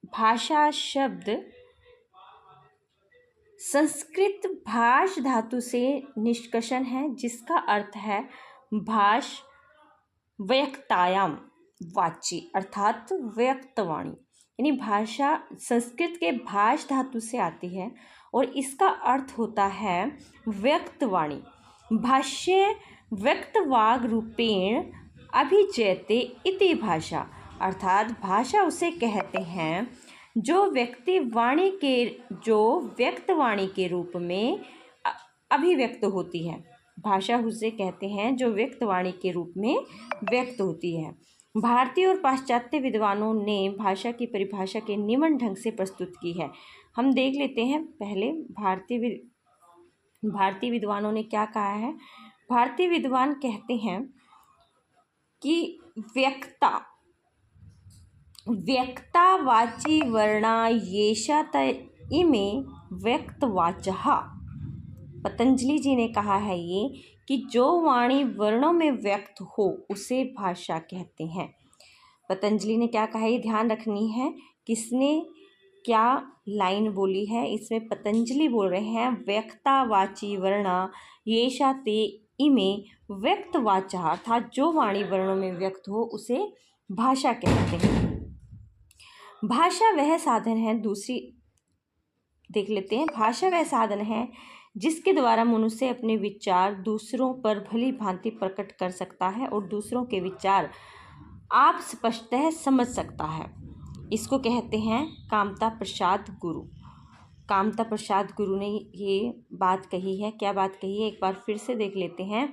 भाषा शब्द संस्कृत भाष धातु से निष्कर्षण है, जिसका अर्थ है भाष व्यक्तायाम वाची अर्थात व्यक्तवाणी। यानी भाषा संस्कृत के भाष धातु से आती है और इसका अर्थ होता है व्यक्तवाणी। भाष्ये व्यक्तवाग रूपेण अभिजयते इति भाषा, अर्थात भाषा उसे कहते हैं जो व्यक्तवाणी के रूप में अभिव्यक्त होती है। भाषा उसे कहते हैं जो व्यक्तवाणी के रूप में व्यक्त होती है। भारतीय और पाश्चात्य विद्वानों ने भाषा की परिभाषा के निम्न ढंग से प्रस्तुत की है। हम देख लेते हैं पहले भारतीय विद्वानों ने क्या कहा है। भारतीय विद्वान कहते हैं कि व्यक्तावाची वर्णा येषा त इमे व्यक्तवाचः। पतंजलि जी ने कहा है ये कि जो वाणी वर्णों में व्यक्त हो उसे भाषा कहते हैं। पतंजलि ने क्या कहा, ये ध्यान रखनी है किसने क्या लाइन बोली है। इसमें पतंजलि बोल रहे हैं व्यक्तावाची वर्णा येषा ते इमे व्यक्तवाचः, अर्थात जो वाणी वर्णों में व्यक्त हो उसे भाषा कहते हैं। भाषा वह साधन है, दूसरी देख लेते हैं। भाषा वह साधन है जिसके द्वारा मनुष्य अपने विचार दूसरों पर भली भांति प्रकट कर सकता है और दूसरों के विचार आप स्पष्टतः समझ सकता है। इसको कहते हैं कामता प्रसाद गुरु। कामता प्रसाद गुरु ने ये बात कही है। क्या बात कही है, एक बार फिर से देख लेते हैं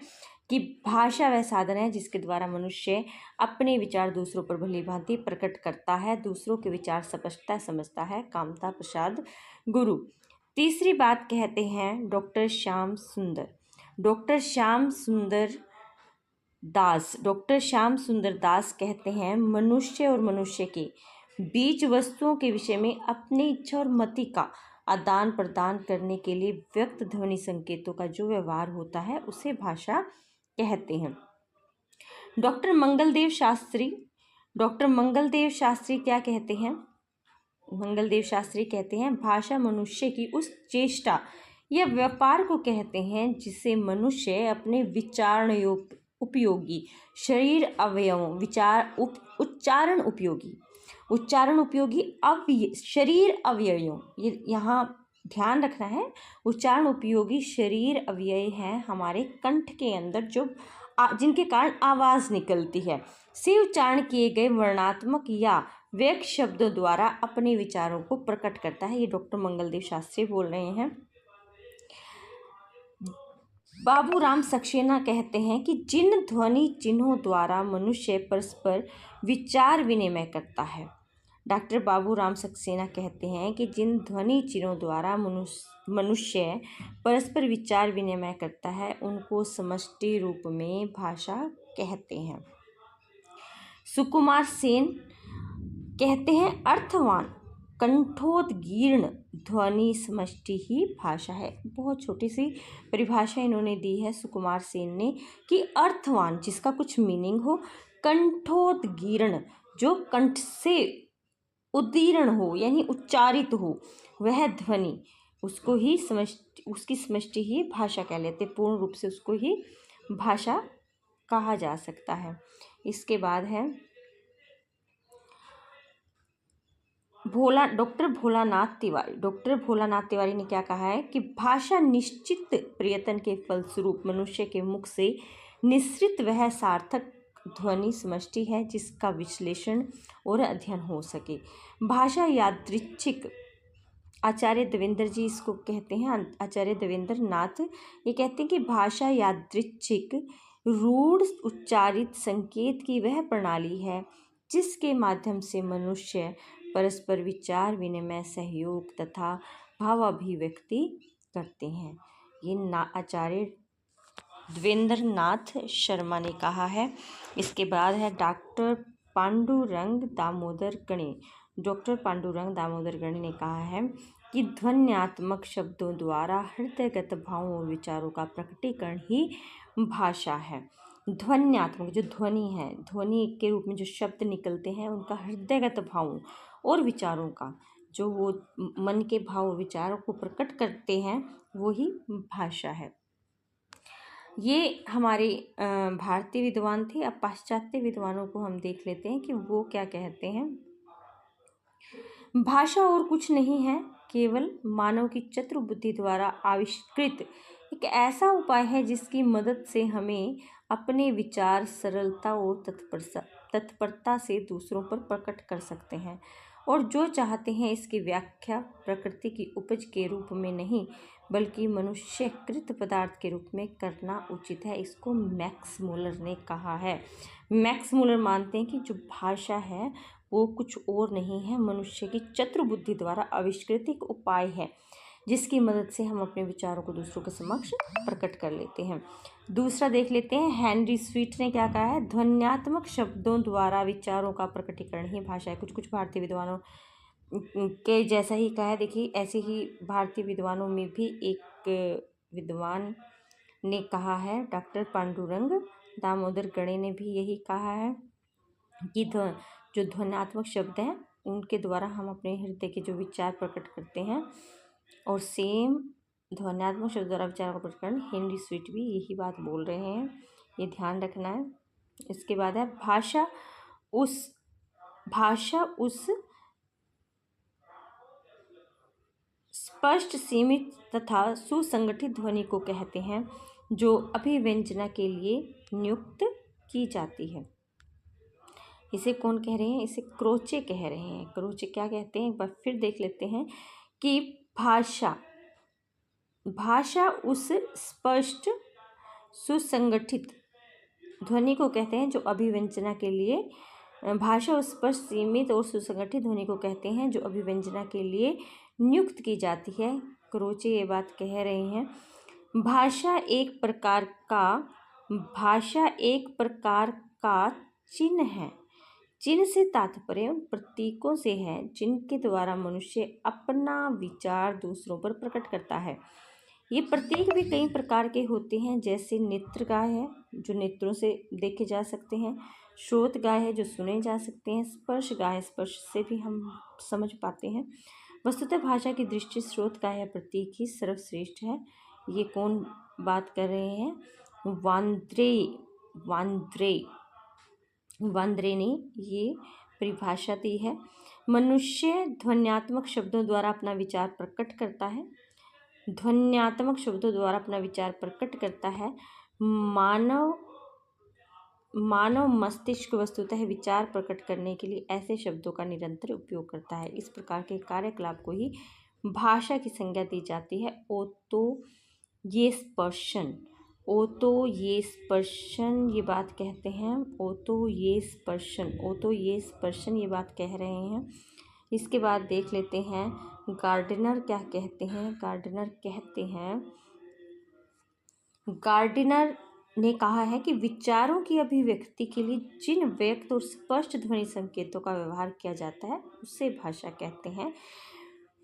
कि भाषा वह साधन है जिसके द्वारा मनुष्य अपने विचार दूसरों पर भली भांति प्रकट करता है, दूसरों के विचार स्पष्टतः समझता है। कामता प्रसाद गुरु। तीसरी बात कहते हैं डॉक्टर श्याम सुंदर दास कहते हैं मनुष्य और मनुष्य के बीच वस्तुओं के विषय में अपनी इच्छा और मति का आदान प्रदान करने के लिए व्यक्त ध्वनि संकेतों का जो व्यवहार होता है उसे भाषा कहते हैं। डॉक्टर मंगलदेव शास्त्री क्या कहते हैं। मंगलदेव शास्त्री कहते हैं भाषा मनुष्य की उस चेष्टा या व्यापार को कहते हैं जिसे मनुष्य अपने विचारण उपयोगी शरीर अवयवों शरीर अवयवों, ये यहाँ ध्यान रखना है। उच्चारण उपयोगी शरीर अवयव हैं हमारे कंठ के अंदर जिनके कारण आवाज़ निकलती है, से उच्चारण किए गए वर्णात्मक या व्यक्त शब्दों द्वारा अपने विचारों को प्रकट करता है। ये डॉक्टर मंगलदेव शास्त्री बोल रहे हैं। बाबूराम सक्सेना कहते हैं कि जिन ध्वनि चिन्हों द्वारा मनुष्य परस्पर विचार विनिमय करता है। डॉक्टर बाबूराम सक्सेना कहते हैं कि जिन ध्वनि चिन्हों द्वारा मनुष्य परस्पर विचार विनिमय करता है उनको समष्टि रूप में भाषा कहते हैं। सुकुमार सेन कहते हैं अर्थवान कंठोदगीर्ण ध्वनि समष्टि ही भाषा है। बहुत छोटी सी परिभाषा इन्होंने दी है सुकुमार सेन ने कि अर्थवान जिसका कुछ मीनिंग हो, कंठोदगीर्ण जो कंठ से उदीर्ण हो यानी उच्चारित हो वह ध्वनि, उसको ही उसकी समष्टि ही भाषा कह लेते, पूर्ण रूप से उसको ही भाषा कहा जा सकता है। इसके बाद है डॉक्टर भोलानाथ तिवारी ने क्या कहा है कि भाषा निश्चित प्रयत्न के फलस्वरूप मनुष्य के मुख से निसृत वह सार्थक ध्वनि समष्टि है जिसका विश्लेषण और अध्ययन हो सके। भाषा यादृच्छिक, आचार्य देवेंद्र जी इसको कहते हैं, आचार्य देवेंद्र नाथ ये कहते हैं कि भाषा यादृच्छिक रूढ़ उच्चारित संकेत की वह प्रणाली है जिसके माध्यम से मनुष्य परस्पर विचार विनिमय सहयोग तथा भावाभिव्यक्ति करते हैं। ये आचार्य देवेंद्र नाथ शर्मा ने कहा है। इसके बाद है डॉक्टर पांडुरंग दामोदर गणे ने कहा है कि ध्वन्यात्मक शब्दों द्वारा हृदयगत भावों और विचारों का प्रकटीकरण ही भाषा है। ध्वन्यात्मक जो ध्वनि है, ध्वनि के रूप में जो शब्द निकलते हैं उनका हृदयगत भावों और विचारों का, जो वो मन के भाव विचारों को प्रकट करते हैं, वो ही भाषा है। ये हमारे भारतीय विद्वान थे। अब पाश्चात्य विद्वानों को हम देख लेते हैं कि वो क्या कहते हैं। भाषा और कुछ नहीं है, केवल मानव की चतुर बुद्धि द्वारा आविष्कृत एक ऐसा उपाय है जिसकी मदद से हमें अपने विचार सरलता और तत्परता से दूसरों पर प्रकट कर सकते हैं, और जो चाहते हैं इसकी व्याख्या प्रकृति की उपज के रूप में नहीं बल्कि मनुष्यकृत पदार्थ के रूप में करना उचित है। इसको मैक्स मूलर ने कहा है। मैक्स मूलर मानते हैं कि जो भाषा है वो कुछ और नहीं है, मनुष्य की चतुर बुद्धि द्वारा आविष्कृत एक उपाय है जिसकी मदद से हम अपने विचारों को दूसरों के समक्ष प्रकट कर लेते हैं। दूसरा देख लेते हैं, हेनरी स्वीट ने क्या कहा है। ध्वन्यात्मक शब्दों द्वारा विचारों का प्रकटीकरण ही भाषा है। कुछ भारतीय विद्वानों के जैसा ही कहा है। देखिए, ऐसे ही भारतीय विद्वानों में भी एक विद्वान ने कहा है, डॉक्टर पांडुरंग दामोदर गणे ने भी यही कहा है कि जो ध्वन्यात्मक शब्द हैं उनके द्वारा हम अपने हृदय के जो विचार प्रकट करते हैं, और सेम ध्वन्यात्मक शब्द द्वारा विचारों का प्रकटीकरण हेनरी स्वीट भी यही बात बोल रहे हैं, ये ध्यान रखना है। इसके बाद है, भाषा उस स्पष्ट सीमित तथा सुसंगठित ध्वनि को कहते हैं जो अभिव्यंजना के लिए नियुक्त की जाती है। इसे कौन कह रहे हैं? इसे क्रोचे कह रहे हैं। क्रोचे क्या कहते हैं, एक बार फिर देख लेते हैं कि भाषा उस स्पष्ट सुसंगठित ध्वनि को कहते हैं जो अभिव्यंजना के लिए भाषा उस स्पष्ट सीमित और सुसंगठित ध्वनि को कहते हैं जो अभिव्यंजना के लिए नियुक्त की जाती है। क्रोचे ये बात कह रहे हैं। भाषा एक प्रकार का चिन्ह है। चिन्ह से तात्पर्य उन प्रतीकों से है जिनके द्वारा मनुष्य अपना विचार दूसरों पर प्रकट करता है। ये प्रतीक भी कई प्रकार के होते हैं, जैसे नेत्र गाय है जो नेत्रों से देखे जा सकते हैं, श्रोत गाय है जो सुने जा सकते हैं, स्पर्श गाय स्पर्श से भी हम समझ पाते हैं। वस्तुतः भाषा की दृष्टि स्रोत गाय या प्रतीक ही सर्वश्रेष्ठ है। ये कौन बात कर रहे हैं? वांद्रे ने ये परिभाषा दी है। मनुष्य ध्वन्यात्मक शब्दों द्वारा अपना विचार प्रकट करता है। मानव मस्तिष्क वस्तुतः विचार प्रकट करने के लिए ऐसे शब्दों का निरंतर उपयोग करता है। इस प्रकार के कार्यकलाप को ही भाषा की संज्ञा दी जाती है। ओतो ये स्पर्शन ये बात कहते हैं। ओतो ये स्पर्शन ये बात कह रहे हैं। इसके बाद देख लेते हैं, गार्डनर क्या कहते हैं। गार्डनर ने कहा है कि विचारों की अभिव्यक्ति के लिए जिन व्यक्त और स्पष्ट ध्वनि संकेतों का व्यवहार किया जाता है उसे भाषा कहते हैं।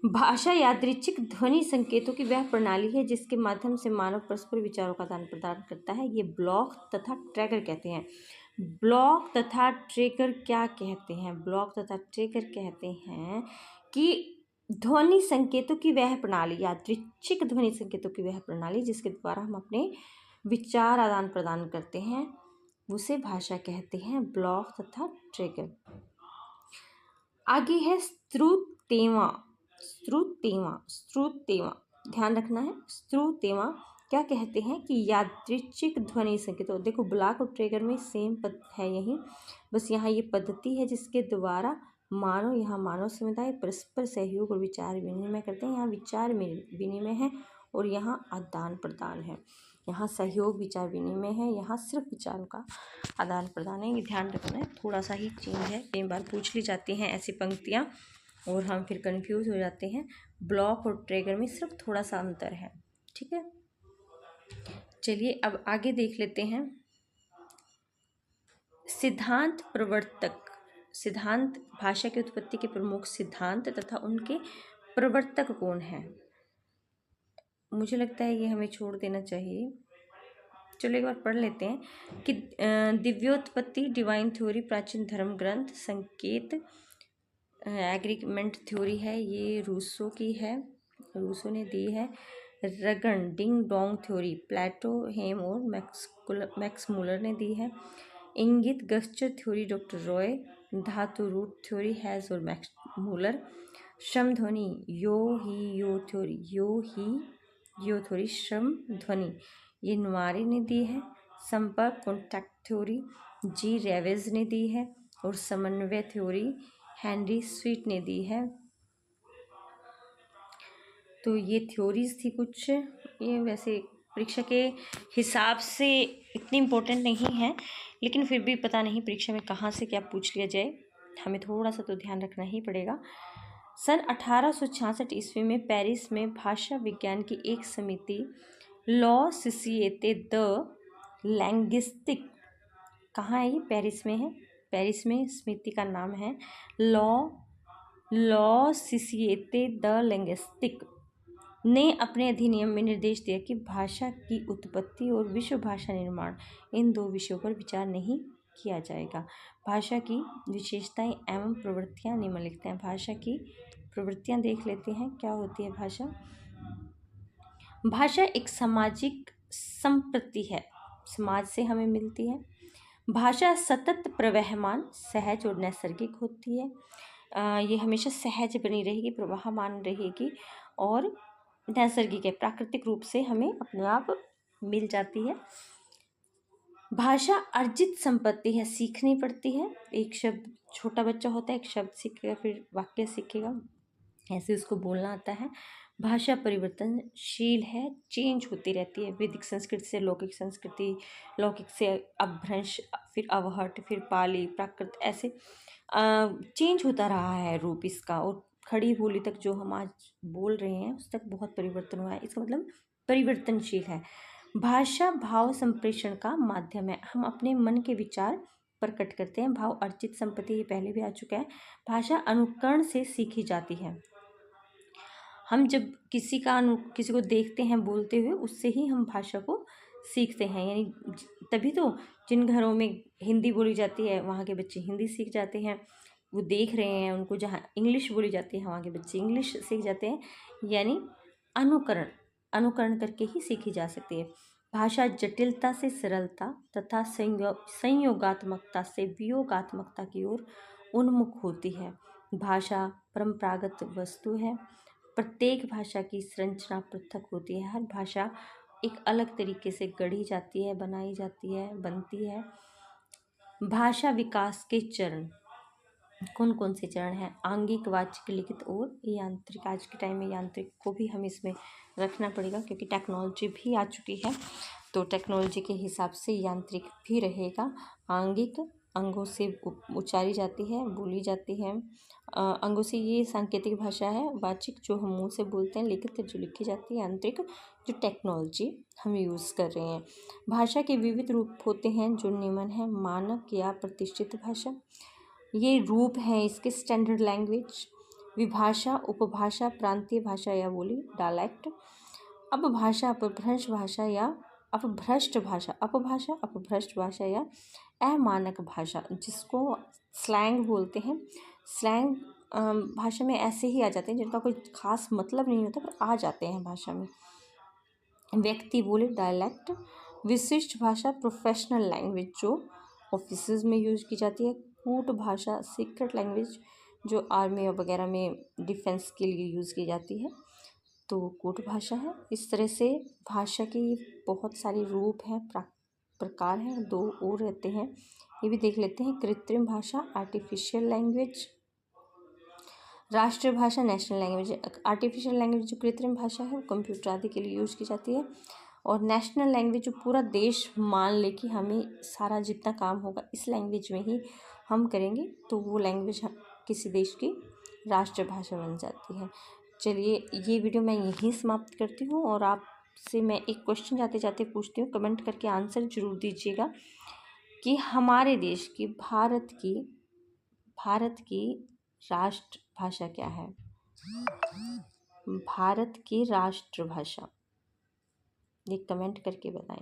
भाषा यादृच्छिक ध्वनि संकेतों की वह प्रणाली है जिसके माध्यम से मानव परस्पर विचारों का आदान प्रदान करता है। ये ब्लॉक तथा ट्रैगर कहते हैं। ब्लॉक तथा ट्रैगर क्या कहते हैं? ब्लॉक तथा ट्रैगर कहते हैं कि ध्वनि संकेतों की वह प्रणाली, यादृच्छिक ध्वनि संकेतों की वह प्रणाली जिसके द्वारा हम अपने विचार आदान प्रदान करते हैं, उसे भाषा कहते हैं। ब्लॉक तथा ट्रैगर। आगे है श्रुतेवा। ध्यान रखना है। श्रुतेवा क्या कहते हैं कि यादृच्छिक ध्वनि संकेतों, देखो ब्लॉक और ट्रैगर में सेम पद है यही, बस यहाँ ये पद्धति है जिसके द्वारा मानव समुदाय परस्पर सहयोग और विचार विनिमय करते हैं। यहाँ विचार विनिमय है और यहाँ आदान प्रदान है। यहाँ सहयोग विचार विनिमय है, यहाँ सिर्फ विचारों का आदान प्रदान है। ये ध्यान रखना है। थोड़ा सा ही चेंज है, कई बार पूछ ली जाती हैं ऐसी पंक्तियाँ और हम फिर कंफ्यूज हो जाते हैं। ब्लॉक और ट्रैगर में सिर्फ थोड़ा सा अंतर है, ठीक है। चलिए अब आगे देख लेते हैं। सिद्धांत प्रवर्तक। सिद्धांत भाषा की उत्पत्ति के प्रमुख सिद्धांत तथा उनके प्रवर्तक कौन हैं? मुझे लगता है ये हमें छोड़ देना चाहिए। चलो एक बार पढ़ लेते हैं कि दिव्योत्पत्ति डिवाइन थ्योरी प्राचीन धर्म ग्रंथ संकेत एग्रीमेंट थ्योरी है, ये रूसो की है, रूसो ने दी है। रगन डिंग डोंग थ्योरी प्लेटो हेम और मैक्स मूलर ने दी है। इंगित गस्चर थ्योरी डॉक्टर रॉय। धातु रूट थ्योरी हैज और मैक्स मूलर। श्रम ध्वनि यो थ्योरी श्रम ध्वनि ये नुआरी ने दी है। संपर्क कॉन्टैक्ट थ्योरी जी रेवेज ने दी है और समन्वय थ्योरी हेनरी स्वीट ने दी है। तो ये थ्योरीज थी कुछ, ये वैसे परीक्षा के हिसाब से इतनी इम्पोर्टेंट नहीं है, लेकिन फिर भी पता नहीं परीक्षा में कहाँ से क्या पूछ लिया जाए, हमें थोड़ा सा तो ध्यान रखना ही पड़ेगा। सन 1866 ईस्वी में पेरिस में भाषा विज्ञान की एक समिति लॉ सोसिएते द लैंग्विस्टिक, कहाँ है ये, पेरिस में है, पेरिस में समिति का नाम है लॉ सोसिएते द लैंग्विस्टिक ने अपने अधिनियम में निर्देश दिया कि भाषा की उत्पत्ति और विश्व भाषा निर्माण इन दो विषयों पर विचार नहीं किया जाएगा। भाषा की विशेषताएं एवं प्रवृत्तियां निम्नलिखित हैं। भाषा की प्रवृत्तियां देख लेते हैं, क्या होती है भाषा। भाषा एक सामाजिक संपत्ति है, समाज से हमें मिलती है। भाषा सतत प्रवहमान सहज और नैसर्गिक होती है, ये हमेशा सहज बनी रहेगी, प्रवाहमान रहेगी और नैसर्गिक है, प्राकृतिक रूप से हमें अपने आप मिल जाती है। भाषा अर्जित संपत्ति है, सीखनी पड़ती है। एक शब्द, छोटा बच्चा होता है एक शब्द सीखेगा फिर वाक्य सीखेगा, ऐसे उसको बोलना आता है। भाषा परिवर्तनशील है, चेंज होती रहती है, वैदिक संस्कृति से लौकिक संस्कृति, लौकिक से अपभ्रंश, फिर अवहट, फिर पाली, प्राकृत, ऐसे चेंज होता रहा है रूप इसका, और खड़ी बोली तक जो हम आज बोल रहे हैं उस तक बहुत परिवर्तन हुआ है, इसका मतलब परिवर्तनशील है। भाषा भाव संप्रेषण का माध्यम है, हम अपने मन के विचार प्रकट करते हैं। भाव अर्जित संपत्ति, ये पहले भी आ चुका है। भाषा अनुकरण से सीखी जाती है, हम जब किसी को देखते हैं बोलते हुए, उससे ही हम भाषा को सीखते हैं, यानी तभी तो जिन घरों में हिंदी बोली जाती है वहाँ के बच्चे हिंदी सीख जाते हैं, वो देख रहे हैं उनको, जहाँ इंग्लिश बोली जाती है वहाँ के बच्चे इंग्लिश सीख जाते हैं, यानी अनुकरण करके ही सीखी जा सकती है। भाषा जटिलता से सरलता तथा संयोगात्मकता से वियोगात्मकता की ओर उन्मुख होती है। भाषा परंपरागत वस्तु है, प्रत्येक भाषा की संरचना पृथक होती है, हर भाषा एक अलग तरीके से गढ़ी जाती है, बनाई जाती है, बनती है। भाषा विकास के चरण कौन कौन से चरण हैं? आंगिक, वाचिक, लिखित और यांत्रिक। आज के टाइम में यांत्रिक को भी हमें इसमें रखना पड़ेगा क्योंकि टेक्नोलॉजी भी आ चुकी है, तो टेक्नोलॉजी के हिसाब से यांत्रिक भी रहेगा। आंगिक अंगों से उच्चारी जाती है, बोली जाती है, अंगों से, ये सांकेतिक भाषा है। वाचिक जो हम मुँह से बोलते हैं, लिखित जो लिखी जाती है, यांत्रिक जो टेक्नोलॉजी हम यूज़ कर रहे हैं। भाषा के विविध रूप होते हैं जो निम्न है। मानक या प्रतिष्ठित भाषा, ये रूप है इसके। स्टैंडर्ड लैंग्वेज, विभाषा, उपभाषा, प्रांतीय भाषा या बोली, डायलेक्ट। अपभाषा, अपभ्रंश भाषा या अपभ्रष्ट भाषा, अपभाषा, अपभ्रष्ट भाषा या अमानक भाषा, जिसको स्लैंग बोलते हैं। स्लैंग भाषा में ऐसे ही आ जाते हैं जिनका कोई खास मतलब नहीं होता पर आ जाते हैं भाषा में। व्यक्ति बोले, डायलेक्ट। विशिष्ट भाषा, प्रोफेशनल लैंग्वेज जो ऑफिसेज में यूज की जाती है। कूट भाषा, सीक्रेट लैंग्वेज जो आर्मी वगैरह में डिफेंस के लिए यूज़ की जाती है, तो कूट भाषा है। इस तरह से भाषा के बहुत सारे रूप हैं, प्रकार हैं, दो और रहते हैं, ये भी देख लेते हैं। कृत्रिम भाषा, आर्टिफिशियल लैंग्वेज। राष्ट्रीय भाषा, नेशनल लैंग्वेज। आर्टिफिशियल लैंग्वेज जो कृत्रिम भाषा है वो कंप्यूटर आदि के लिए यूज़ की जाती है, और नेशनल लैंग्वेज जो पूरा देश मान ले कि हमें सारा जितना काम होगा इस लैंग्वेज में ही हम करेंगे, तो वो लैंग्वेज किसी देश की राष्ट्रीय भाषा बन जाती है। चलिए, ये वीडियो मैं यहीं समाप्त करती हूँ, और आपसे मैं एक क्वेश्चन जाते जाते पूछती हूँ, कमेंट करके आंसर जरूर दीजिएगा कि हमारे देश की, भारत की राष्ट्रभाषा क्या है? भारत की राष्ट्रभाषा, ये कमेंट करके बताएं।